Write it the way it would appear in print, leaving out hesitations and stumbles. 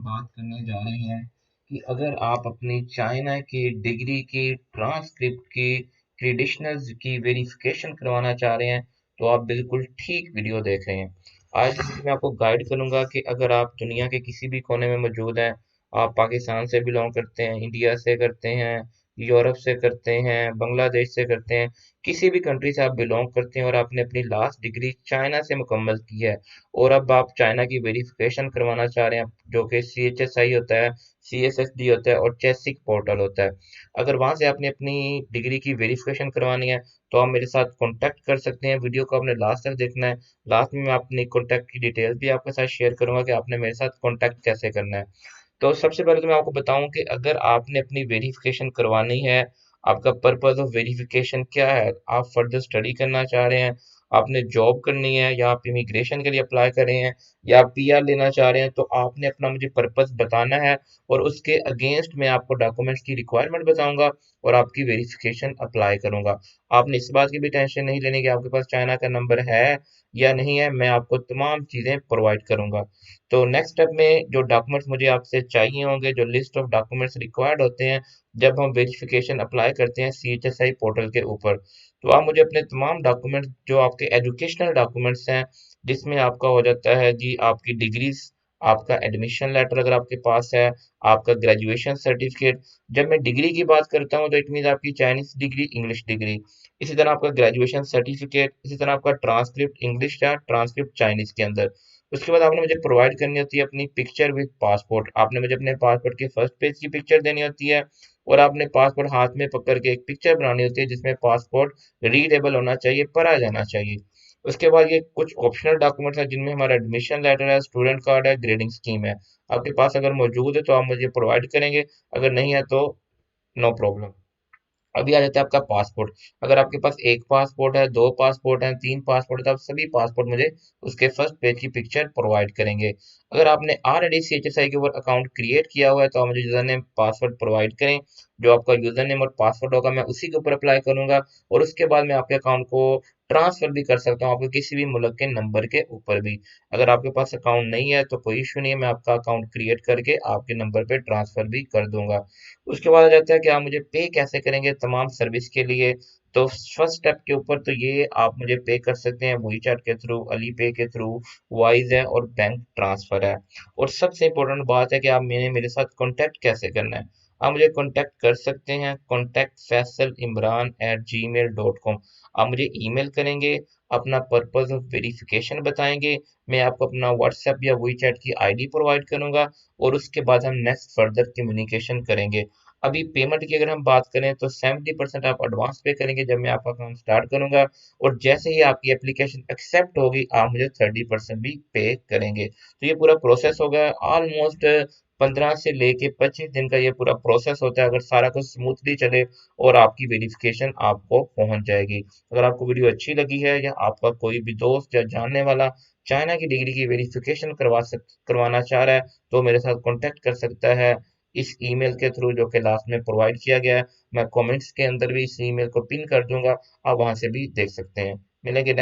बात करने जा रहे हैं कि अगर आप अपनी चाइना की डिग्री की ट्रांसक्रिप्ट की क्रेडिशनल्स की वेरिफिकेशन करवाना चाह रहे हैं तो आप बिल्कुल ठीक वीडियो देख रहे हैं। आज इस वीडियो में आपको गाइड करूंगा कि अगर आप दुनिया के किसी भी कोने में मौजूद हैं, आप पाकिस्तान से बिलोंग करते हैं, इंडिया से करते हैं, यूरोप से करते हैं, बांग्लादेश से करते हैं, किसी भी कंट्री से आप बिलोंग करते हैं और आपने अपनी लास्ट डिग्री चाइना से मुकम्मल की है और अब आप चाइना की वेरिफिकेशन करवाना चाह रहे हैं, जो कि CHSI होता है, CSSD होता है और चेसिक पोर्टल होता है। अगर वहां से आपने अपनी डिग्री की वेरिफिकेशन करवानी है तो आप मेरे साथ कांटेक्ट कर सकते हैं। वीडियो को आपने लास्ट तक देखना है। लास्ट में मैं अपनी कांटेक्ट की डिटेल्स भी आपके साथ शेयर करूंगा कि आपने मेरे साथ कांटेक्ट कैसे करना है। तो सबसे पहले तो मैं आपको बताऊं कि अगर आपने अपनी वेरिफिकेशन करवानी है, आपका पर्पस ऑफ वेरिफिकेशन क्या है, आप फर्दर स्टडी करना चाह रहे हैं, आपने जॉब करनी है, या आप इमिग्रेशन के लिए अप्लाई कर रहे हैं, या आप PR लेना चाह रहे हैं, तो आपने अपना मुझे पर्पस बताना है और उसके अगेंस्ट मैं आपको डॉक्यूमेंट्स की रिक्वायरमेंट बताऊंगा और आपकी वेरिफिकेशन अप्लाई करूंगा। आपने इस बात की भी टेंशन नहीं लेनी कि आपके पास चाइना का नंबर है या नहीं है, मैं आपको तमाम चीज़ें प्रोवाइड करूंगा। तो नेक्स्ट स्टेप में जो डॉक्यूमेंट्स मुझे आपसे चाहिए होंगे, जो लिस्ट ऑफ डॉक्यूमेंट्स रिक्वायर्ड होते हैं जब हम वेरिफिकेशन अप्लाई करते हैं CHSI पोर्टल के ऊपर, तो आप मुझे अपने तमाम डॉक्यूमेंट्स, जो आपके एजुकेशनल डॉक्यूमेंट्स हैं, जिसमें आपका हो जाता है जी आपकी डिग्रीज, आपका एडमिशन लेटर अगर आपके पास है, आपका ग्रेजुएशन सर्टिफिकेट। जब मैं डिग्री की बात करता हूँ तो इट मीन आपकी चाइनीज डिग्री, इंग्लिश डिग्री, इसी तरह आपका ग्रेजुएशन सर्टिफिकेट, इसी तरह आपका ट्रांसक्रिप्ट इंग्लिश या ट्रांसक्रिप्ट चाइनीज के अंदर। उसके बाद आपने मुझे प्रोवाइड करनी होती है अपनी पिक्चर विद पासपोर्ट। आपने मुझे अपने पासपोर्ट के फर्स्ट पेज की पिक्चर देनी होती है और आपने पासपोर्ट हाथ में पकड़ के एक पिक्चर बनानी होती है जिसमें पासपोर्ट रीडेबल होना चाहिए, पढ़ा जाना चाहिए। उसके बाद ये कुछ ऑप्शनल डॉक्यूमेंट्स हैं जिनमें हमारा एडमिशन लेटर है, स्टूडेंट कार्ड है, ग्रेडिंग स्कीम है। आपके पास अगर मौजूद है तो आप मुझे प्रोवाइड करेंगे, अगर नहीं है तो नो प्रॉब्लम। अभी आ जाता है आपका पासपोर्ट। अगर आपके पास एक पासपोर्ट है, दो पासपोर्ट है, तीन पासपोर्ट है, तो आप सभी पासपोर्ट मुझे उसके फर्स्ट पेज की पिक्चर प्रोवाइड करेंगे। अगर आपने ऑलरेडी CHSI के ऊपर अकाउंट क्रिएट किया हुआ है तो आप मुझे यूजर नेम पासवर्ड प्रोवाइड करें। जो आपका यूजर नेम और पासवर्ड होगा मैं उसी के ऊपर अप्लाई करूंगा और उसके बाद मैं आपके अकाउंट को ट्रांसफर भी कर सकता हूँ आपके किसी भी मुल्क के नंबर के ऊपर भी। अगर आपके पास अकाउंट नहीं है तो कोई इशू नहीं है, मैं आपका अकाउंट क्रिएट करके आपके नंबर पे ट्रांसफर भी कर दूंगा। उसके बाद आ जाता है कि आप मुझे पे कैसे करेंगे तमाम सर्विस के लिए। तो फर्स्ट स्टेप के ऊपर तो ये आप मुझे पे कर सकते हैं वही चैट के थ्रू, अली पे के थ्रू, वाइज है और बैंक ट्रांसफर है। और सबसे इम्पोर्टेंट बात है कि आप मेरे साथ कांटेक्ट कैसे करना है। आप मुझे कांटेक्ट कर सकते हैं contact@faisalimran@gmail.com। आप मुझे ईमेल करेंगे, अपना पर्पस ऑफ वेरिफिकेशन बताएंगे, मैं आपको अपना व्हाट्सएप या वही चैट की ID प्रोवाइड करूंगा और उसके बाद हम नेक्स्ट फर्दर कम्युनिकेशन करेंगे। अभी पेमेंट की अगर हम बात करें तो 70% आप एडवांस पे करेंगे जब मैं आपका काम स्टार्ट करूंगा, और जैसे ही आपकी एप्लीकेशन एक्सेप्ट होगी आप मुझे 30% भी पे करेंगे। तो ये पूरा प्रोसेस होगा ऑलमोस्ट 15 से लेके 25 दिन का ये पूरा प्रोसेस होता है, अगर सारा कुछ स्मूथली चले और आपकी वेरिफिकेशन आपको पहुंच जाएगी। अगर आपको वीडियो अच्छी लगी है या आपका कोई भी दोस्त या जानने वाला चाइना की डिग्री की वेरिफिकेशन करवाना चाह रहा है तो मेरे साथ कांटेक्ट कर सकता है इस ईमेल के थ्रू जो कि लास्ट में प्रोवाइड किया गया है। मैं कमेंट्स के अंदर भी इस ईमेल को पिन कर दूंगा, आप वहां से भी देख सकते हैं। मिलेंगे नेक्स्ट